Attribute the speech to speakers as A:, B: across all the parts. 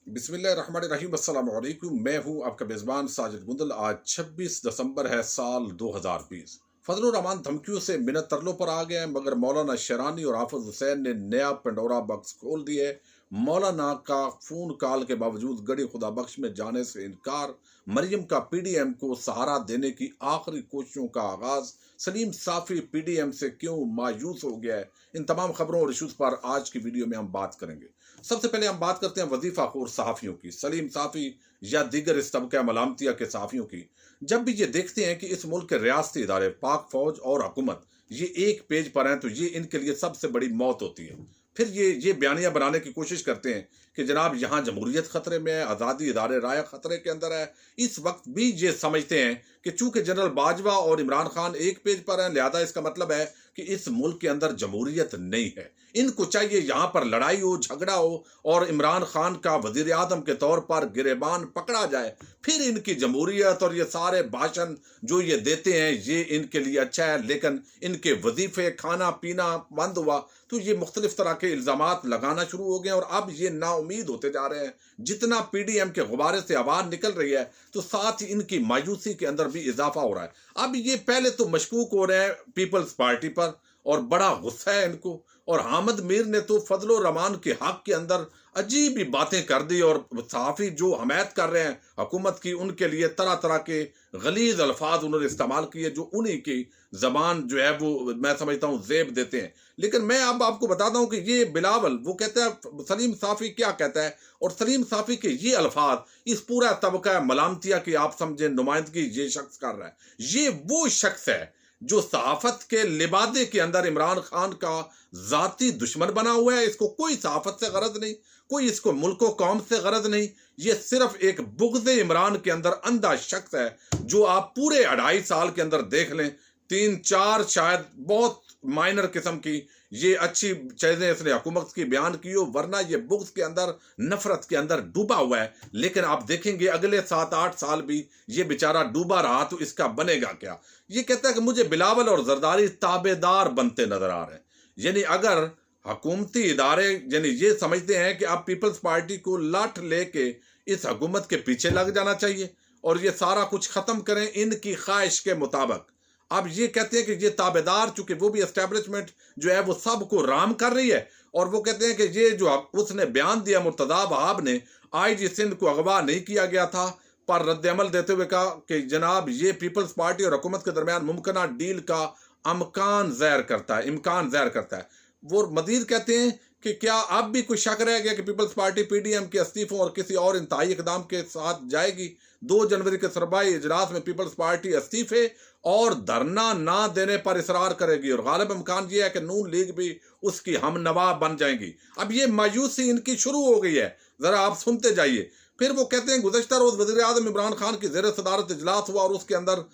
A: बिस्मिल्लाहिर्रहमानिर्रहीम अस्सलाम वालेकुम। मैं हूं आपका मेज़बान साजिद मुंदल। आज 26 दिसंबर है, साल 2020। फजलुर रहमान धमकियों से मिन्नत तरलों पर आ गए हैं, मगर मौलाना शरानी और हाफिज हुसैन ने नया पंडोरा बक्स खोल दिए। मौलाना का फोन कॉल के बावजूद गड़ी खुदा बख्श में जाने से इनकार, मरियम का पीडीएम को सहारा देने की आखिरी कोशिशों का आगाज, सलीम साफी पीडीएम से क्यों मायूस हो गया है, इन तमाम खबरों और इशूज पर आज की वीडियो में हम बात करेंगे। सबसे पहले हम बात करते हैं वजीफाखोर सहाफ़ियों की, सलीम साफ़ी या दीगर इस तबका मलामतिया के सहाफ़ियों की। जब भी ये देखते हैं कि इस मुल्क के रियासती इदारे, पाक फौज और हुकूमत ये एक पेज पर हैं, तो ये इनके लिए सबसे बड़ी मौत होती है। फिर ये बयानियां बनाने की कोशिश करते हैं कि जनाब यहाँ जमहूरियत खतरे में है, आज़ादी इदारे राय खतरे के अंदर है। इस वक्त भी ये समझते हैं कि चूंकि जनरल बाजवा और इमरान खान एक पेज पर हैं, लिहाजा इसका मतलब है कि इस मुल्क के अंदर जमहूरियत नहीं है। इनको चाहिए यहाँ पर लड़ाई हो, झगड़ा हो और इमरान खान का वजीर आजम के तौर पर गिरेबान पकड़ा जाए, फिर इनकी जमहूरियत और ये सारे भाषण जो ये देते हैं ये इनके लिए अच्छा है। लेकिन इनके वजीफे, खाना पीना बंद हुआ तो ये मुख्तलिफ तरह के इल्जामात लगाना शुरू हो गए और अब ये नाउमीद होते जा रहे हैं। जितना पीडीएम के गुब्बारे से आवाज निकल रही है तो साथ ही इनकी मायूसी के अंदर भी इजाफा हो रहा है। अब ये पहले तो मशकूक हो रहे हैं पीपल्स पार्टी पर और बड़ा गुस्सा है इनको, और हामिद मीर ने तो फजलुर रहमान के हक के अंदर अजीब ही बातें कर दी और सहाफ़ी जो हमायत कर रहे हैं हुकूमत की उनके लिए तरह तरह के गलीज अल्फाज उन्होंने इस्तेमाल किए जो उन्हीं की जबान जो है वो मैं समझता हूँ जेब देते हैं। लेकिन मैं अब आपको बताता हूँ कि ये बिलावल वो कहता है, सलीम साफ़ी क्या कहता है और सलीम साफ़ी के ये अल्फाज इस पूरा तबका मलामतिया की आप समझे नुमाइंदगी ये शख्स कर रहा है। ये वो शख्स है जो सहाफत के लिबादे के अंदर इमरान खान का जाती दुश्मन बना हुआ है। इसको कोई सहाफत से गरज नहीं, कोई इसको मुल्को कौम से गरज नहीं। ये सिर्फ एक बुग़्ज़ इमरान के अंदर अंधा शख्स है जो आप पूरे 2.5 साल के अंदर देख लें, 3-4 शायद बहुत माइनर किस्म की ये अच्छी चीजें इसने हुकूमत की बयान की हो, वरना ये बुग़्ज़ के अंदर, नफरत के अंदर डूबा हुआ है। लेकिन आप देखेंगे अगले 7-8 साल भी ये बेचारा डूबा रहा तो इसका बनेगा क्या। ये कहता है कि मुझे बिलावल और जरदारी ताबेदार बनते नजर आ रहे हैं। यानी अगर हुकूमती इदारे यानी ये समझते हैं कि आप पीपल्स पार्टी को लाठ लेके इस हुकूमत के पीछे लग जाना चाहिए और ये सारा कुछ खत्म करें इनकी ख्वाहिश के मुताबिक। अब ये कहते हैं कि ये ताबेदार, चूंकि वो भी एस्टेब्लिशमेंट जो है वो सबको राम कर रही है, और वो कहते हैं कि ये जो उसने बयान दिया मुर्तजा वहाब ने, आईजी सिंध को अगवा नहीं किया गया था, पर रद्द-ए-अमल देते हुए कहा कि जनाब ये पीपल्स पार्टी और हुकूमत के दरमियान मुमकिन डील का इम्कान ज़ाहिर करता है। वो मजीद कहते हैं कि क्या अब भी कोई शक रह गया कि पीपल्स पार्टी पीडीएम के इस्तीफों और किसी और इंतहाई इकदाम के साथ जाएगी। 2 जनवरी के सरबाई इजलास में पीपल्स पार्टी इस्तीफे और धरना ना देने पर इसरार करेगी और गालिब इम्कान यह है कि नून लीग भी उसकी हम नवा बन जाएंगी। अब ये मायूसी इनकी शुरू हो गई है, जरा आप सुनते जाइए। फिर वो कहते हैं गुज़श्ता रोज वज़ीर आज़म इमरान खान की ज़ेर सदारत इजलास हुआ और उसके अंदर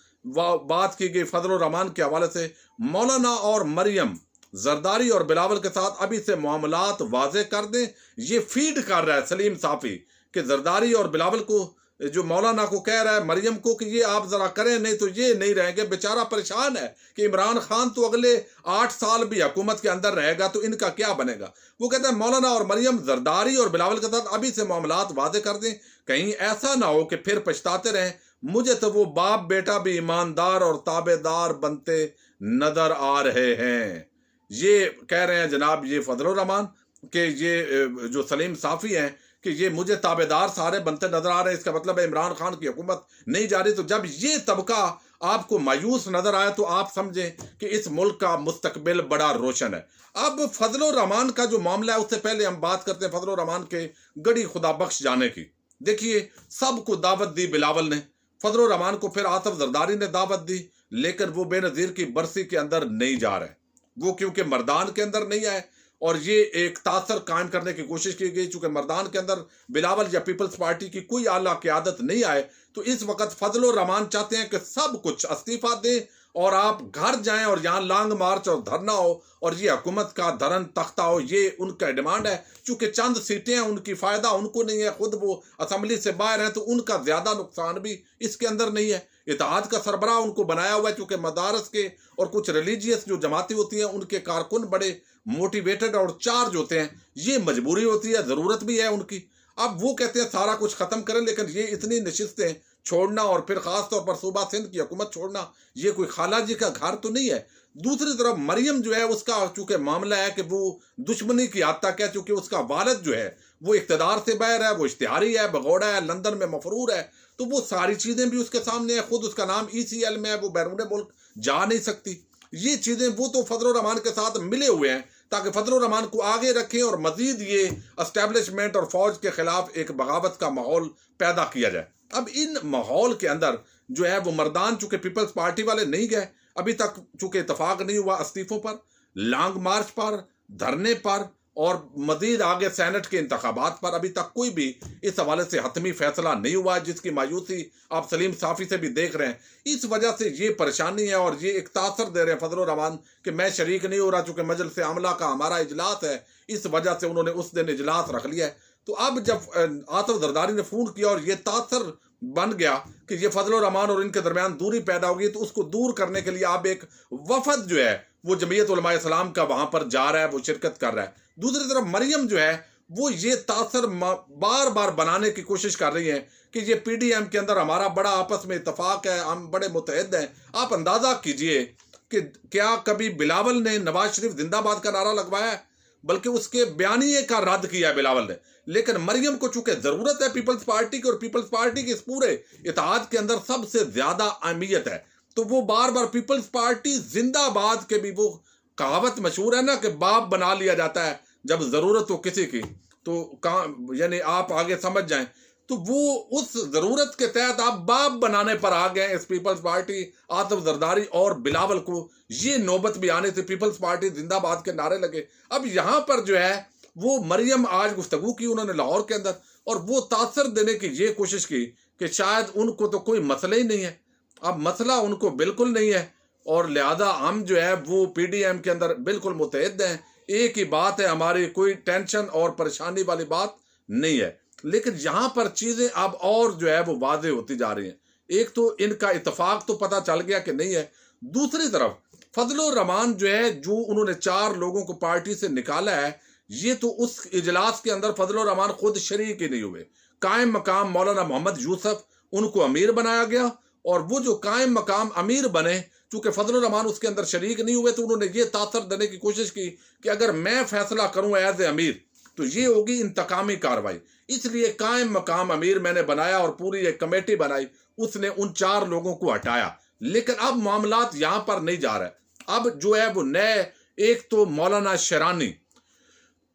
A: बात की गई फजलुर रहमान के हवाले से। मौलाना और मरियम जरदारी और बिलावल के साथ अभी से मामलात वाजे कर दें। ये फीड कर रहा है सलीम साफ़ी कि जरदारी और बिलावल को, जो मौलाना को कह रहा है मरियम को कि ये आप जरा करें, नहीं तो ये नहीं रहेंगे। बेचारा परेशान है कि इमरान खान तो अगले 8 साल भी हुकूमत के अंदर रहेगा तो इनका क्या बनेगा। वो कहता है मौलाना और मरियम जरदारी और बिलावल के साथ अभी से मामलात वादे कर दें, कहीं ऐसा ना हो कि फिर पछताते रहें। मुझे तो वो बाप बेटा भी ईमानदार और ताबेदार बनते नजर आ रहे हैं। ये कह रहे हैं जनाब ये फजलुर रहमान कि ये जो सलीम साफ़ी हैं कि ये मुझे ताबेदार सारे बनते नजर आ रहे हैं। इसका मतलब है इमरान खान की हुकूमत नहीं जा रही। तो जब ये तबका आपको मायूस नजर आया तो आप समझें कि इस मुल्क का मुस्तकबिल बड़ा रोशन है। अब फजलुर रहमान का जो मामला है उससे पहले हम बात करते हैं फजलुर रहमान के गड़ी खुदा बख्श जाने की। देखिए सबको दावत दी बिलावल ने, फजलुर रहमान को फिर आसिफ जरदारी ने दावत दी, लेकिन वो बेनज़ीर की बरसी के अंदर नहीं जा रहे। वो क्योंकि मर्दान के अंदर नहीं आए और ये एक तासर कायम करने की कोशिश की गई। चूंकि मर्दान के अंदर बिलावल या पीपल्स पार्टी की कोई आला क़यादत नहीं आए तो इस वक्त फजलुर रहमान चाहते हैं कि सब कुछ इस्तीफा दें और आप घर जाएं और यहाँ लॉन्ग मार्च और धरना हो और ये हुकूमत का धरन तख्ता हो। ये उनका डिमांड है। चूंकि चंद सीटें हैं उनकी फ़ायदा उनको नहीं है, खुद वो असम्बली से बाहर हैं तो उनका ज़्यादा नुकसान भी इसके अंदर नहीं है। इत्तेहाद का सरबराह उनको बनाया हुआ है, चूंकि मदारस के और कुछ रिलीजियस जो जमातें होती हैं उनके कारकुन बड़े मोटिवेटेड और चार्ज होते हैं। ये मजबूरी होती है, ज़रूरत भी है उनकी। अब वो कहते हैं सारा कुछ खत्म करें, लेकिन ये इतनी नशिस्तें छोड़ना और फिर खास तौर पर सूबा सिंध की हुकूमत छोड़ना, ये कोई खाला जी का घर तो नहीं है। दूसरी तरफ मरियम जो है उसका चूंकि मामला है कि वो दुश्मनी की हद तक है, चूंकि उसका वालिद जो है वो इख्तिदार से बाहर है, वो इश्तिहारी है, भगौड़ा है, लंदन में मफरूर है, तो वो सारी चीजें भी उसके सामने है। खुद उसका नाम ECL में है, वो बैरून मुल्क जा नहीं सकती। ये चीजें वो तो फजल रहमान के साथ मिले हुए हैं ताकि फजल रहमान को आगे रखें और मजीद ये एस्टेब्लिशमेंट और फौज के खिलाफ एक बगावत का माहौल पैदा किया जाए। अब इन माहौल के अंदर जो है वो मर्दान चूंकि पीपल्स पार्टी वाले नहीं गए अभी तक, चूंकि इतफाक नहीं हुआ इस्तीफों पर, लॉन्ग मार्च पर, धरने पर और मजीद आगे सेनेट के इंतखाबात पर अभी तक कोई भी इस हवाले से हतमी फैसला नहीं हुआ, जिसकी मायूसी आप सलीम साफी से भी देख रहे हैं। इस वजह से ये परेशानी है और ये एक तासर दे रहे हैं फजल रहमान कि मैं शरीक नहीं हो रहा, चूंकि मजलिस आमला का हमारा इजलास है, इस वजह से उन्होंने उस दिन इजलास रख लिया है। तो अब जब आतिफ जरदारी ने फोन किया और ये तासर बन गया कि ये फजल रहमान और इनके दरमियान दूरी पैदा होगी, तो उसको दूर करने के लिए अब एक वफद जो है वो जमीयत उलमा इस्लाम का वहां पर जा रहा है, वो शिरकत कर रहा है। दूसरी तरफ मरियम जो है वो ये तासर बार बार बनाने की कोशिश कर रही है कि ये PDM के अंदर हमारा बड़ा आपस में इतफाक है, हम बड़े मुतहद हैं। आप अंदाजा कीजिए कि क्या कभी बिलावल ने नवाज शरीफ जिंदाबाद का नारा लगवाया है, बल्कि उसके बयानिए का रद्द किया है बिलावल ने। लेकिन मरियम को चूंकि जरूरत है पीपल्स पार्टी की और पीपल्स पार्टी की इस पूरे इत्तेहाद के अंदर सबसे ज्यादा अहमियत है, तो वो बार बार पीपल्स पार्टी जिंदाबाद के भी वो कहावत मशहूर है ना कि बाप बना लिया जाता है जब जरूरत हो किसी की, तो यानी आप आगे समझ जाएं, तो वो उस जरूरत के तहत आप बाप बनाने पर आ गए इस पीपल्स पार्टी, आतिफ जरदारी और बिलावल को। ये नौबत भी आने से पीपल्स पार्टी जिंदाबाद के नारे लगे। अब यहां पर जो है वो मरियम आज गुफ्तगू की उन्होंने लाहौर के अंदर, और वो तासर देने की ये कोशिश की कि शायद उनको तो कोई मसला ही नहीं है, अब मसला उनको बिल्कुल नहीं है और लिहाजा हम जो है वो PDM के अंदर बिल्कुल मुतहद हैं, एक ही बात है हमारी, कोई टेंशन और परेशानी वाली बात नहीं है। लेकिन यहां पर चीजें अब और जो है वो वाज़ेह होती जा रही हैं। एक तो इनका इतफाक तो पता चल गया कि नहीं है, दूसरी तरफ फजल रहमान जो है जो उन्होंने 4 लोगों को पार्टी से निकाला है, ये तो उस इजलास के अंदर फजल रहमान खुद शरीक ही नहीं हुए। कायम मकाम मौलाना मोहम्मद यूसुफ उनको अमीर बनाया गया और वो जो कायम मकाम अमीर बने, चूंकि फजल रहमान उसके अंदर शरीक नहीं हुए, तो उन्होंने ये तासर देने की कोशिश की कि अगर मैं फैसला करूं एज ए अमीर तो ये होगी इंतकामी कार्रवाई, इसलिए कायम मकाम अमीर मैंने बनाया और पूरी एक कमेटी बनाई, उसने उन 4 लोगों को हटाया। लेकिन अब मामलात यहां पर नहीं जा रहा है। अब जो है वो नए, एक तो मौलाना शेरानी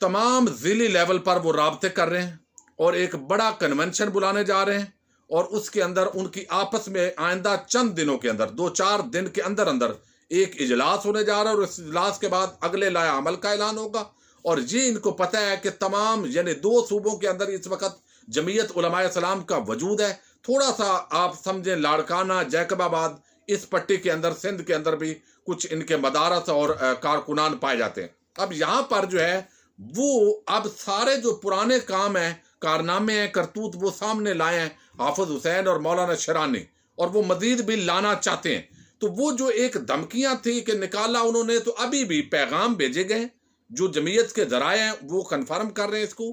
A: तमाम जिली लेवल पर वो राब्ते कर रहे हैं और एक बड़ा कन्वेंशन बुलाने जा रहे हैं और उसके अंदर उनकी आपस में आइंदा चंद दिनों के अंदर 2-4 दिन के अंदर अंदर एक इजलास होने जा रहा है और इस इजलास के बाद अगले लाया अमल का ऐलान होगा। और ये इनको पता है कि तमाम यानी 2 सूबों के अंदर इस वक्त जमीयत उलमा इस्लाम का वजूद है। थोड़ा सा आप समझें लाड़काना, जैकबाबाद, इस पट्टी के अंदर सिंध के अंदर भी कुछ इनके मदारस और कारकुनान पाए जाते हैं। अब यहाँ पर जो है वो अब सारे जो पुराने काम हैं, कारनामे हैं, करतूत वो सामने लाए हैं हाफिज हुसैन और मौलाना शेरानी, और वो मजीद भी लाना चाहते हैं। तो वो जो एक धमकियां थी कि निकाला उन्होंने, तो अभी भी पैगाम भेजे गए जो जमीयत के जराए हैं वो कन्फर्म कर रहे हैं इसको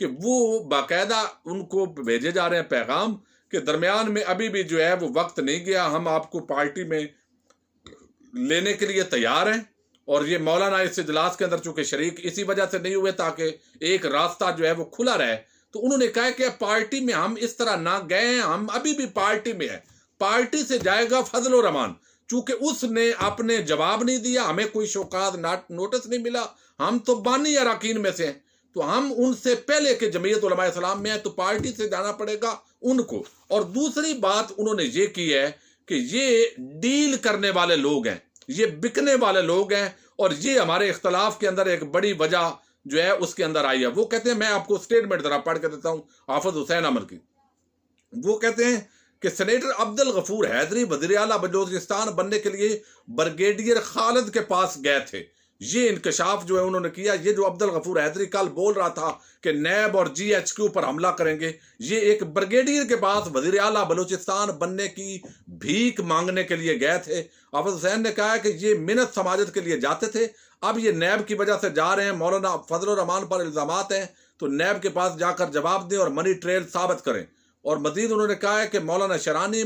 A: कि वो बाकायदा उनको भेजे जा रहे हैं पैगाम के दरमियान में अभी भी जो है वो वक्त नहीं गया, हम आपको पार्टी में लेने के लिए तैयार हैं। और ये मौलाना इस इजलास के अंदर चूंकि शरीक इसी वजह से नहीं हुए ताकि एक रास्ता जो है वो खुला रहे, तो उन्होंने कहा कि पार्टी में हम इस तरह ना गए हैं, हम अभी भी पार्टी में है, पार्टी से जाएगा फजल रहमान, चूंकि उसने अपने जवाब नहीं दिया, हमें कोई शौकात नोटिस नहीं मिला, हम तो बानी अरकान में से हैं, तो हम उनसे पहले के जमीयत उलमा इस्लाम में है, तो पार्टी से जाना पड़ेगा उनको। और दूसरी बात उन्होंने ये की है कि ये डील करने वाले लोग हैं, ये बिकने वाले लोग हैं, और ये हमारे इख्तलाफ के अंदर एक बड़ी वजह जो है उसके अंदर आई है। वो कहते हैं, मैं आपको स्टेटमेंट जरा पढ़ के देता हूं हाफिज हुसैन अमर की। वो कहते हैं कि सेनेटर अब्दुल गफूर हैदरी वज़ीर आला बलूचिस्तान बनने के लिए ब्रिगेडियर खालिद के पास गए थे। ये इंकशाफ जो है उन्होंने किया। ये जो अब्दुल गफूर हैदरी कल बोल रहा था कि नैब और GHQ पर हमला करेंगे, ये एक ब्रिगेडियर के पास वज़ीर आला बलूचिस्तान बनने की भीख मांगने के लिए गए थे। हाफिज हुसैन ने कहा कि ये मिन्नत समाजत के लिए जाते थे, अब ये नैब की वजह से जा रहे हैं, मौलाना फजल रहमान पर इल्जामात हैं, तो नैब के पास जाकर जवाब दें और मनी ट्रेल साबित करें। और मजीद उन्होंने कहा है कि मौलाना शरानी,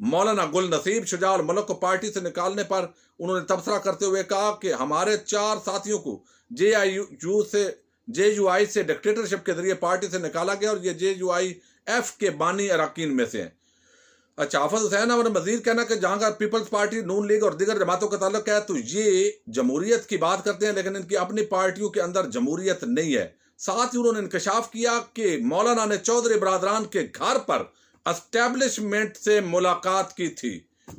A: मौलाना गुल नसीब, शुजा और मलक को पार्टी से निकालने पर उन्होंने तबसरा करते हुए कहा कि हमारे 4 साथियों को JUI से डिक्टेटरशिप के जरिए पार्टी से निकाला गया और ये JUIF के बानी अरकान में से हैं। अच्छा, हाफिज हुसैन और मजीद कहना कि जहां का पीपल्स पार्टी, नून लीग और दीगर जमातों का ताल्लुक है तो ये जमहूरियत की बात करते हैं, लेकिन इनकी अपनी पार्टियों के अंदर जमहूरियत नहीं है। साथ ही उन्होंने इंकशाफ किया कि मौलाना ने चौधरी बरादरान के घर पर एस्टेब्लिशमेंट से मुलाकात की थी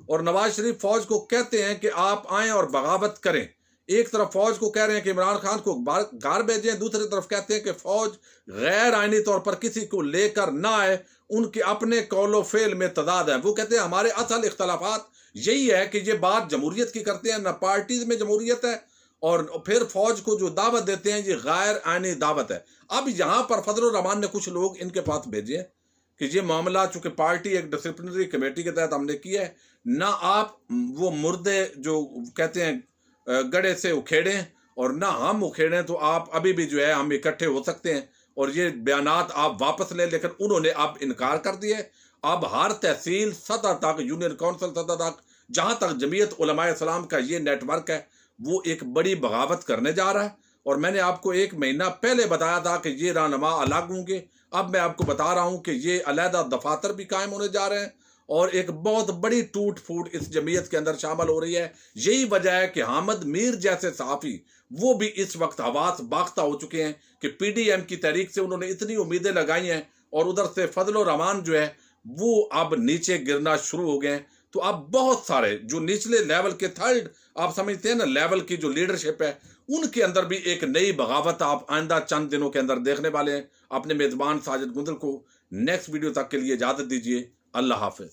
A: और नवाज शरीफ फौज को कहते हैं कि आप आएं और बगावत करें। एक तरफ फौज को कह रहे हैं कि इमरान खान को घर भेजें, दूसरी तरफ कहते हैं कि फौज गैर आईनी तौर पर किसी को लेकर ना आए, उनके अपने कौलो फेल में तदाद है। वो कहते हैं हमारे असल इख्तलाफात यही है कि ये बात जमहूरियत की करते हैं, ना पार्टी में जमहूरियत है, और फिर फौज को जो दावत देते हैं ये गैर आईनी दावत है। अब यहाँ पर फजलुर रहमान ने कुछ लोग इनके पास भेजे कि ये मामला चूंकि पार्टी एक डिसिप्लिनरी कमेटी के तहत हमने किया है, ना आप वो मुर्दे जो कहते हैं गड़े से उखेड़ें और ना हम उखेड़ें, तो आप अभी भी जो है हम इकट्ठे हो सकते हैं और ये बयानात आप वापस लें। लेकिन उन्होंने अब इनकार कर दिए। अब हर तहसील सतह तक, यूनियन काउंसिल सतह तक, जहां तक जमीयत उलमाए इस्लाम का ये नेटवर्क है, वो एक बड़ी बगावत करने जा रहा है। और मैंने आपको 1 महीना पहले बताया था कि ये रहनुमा अलग होंगे। अब मैं आपको बता रहा हूं कि ये अलहदा दफातर भी कायम होने जा रहे हैं और एक बहुत बड़ी टूट फूट इस जमीयत के अंदर शामिल हो रही है। यही वजह है कि हामिद मीर जैसे सहाफ़ी वो भी इस वक्त हवास बाख्ता हो चुके हैं कि PDM की तहरीक से उन्होंने इतनी उम्मीदें लगाई हैं और उधर से फजलुर रहमान जो है वो अब नीचे गिरना शुरू हो गए हैं। तो अब बहुत सारे जो निचले लेवल के थर्ड, आप समझते हैं ना, लेवल की जो लीडरशिप है, उनके अंदर भी एक नई बगावत आप आइंदा चंद दिनों के अंदर देखने वाले हैं। अपने मेजबान साजिद गुंदल को नेक्स्ट वीडियो तक के लिए इजाजत दीजिए। अल्लाह हाफिज।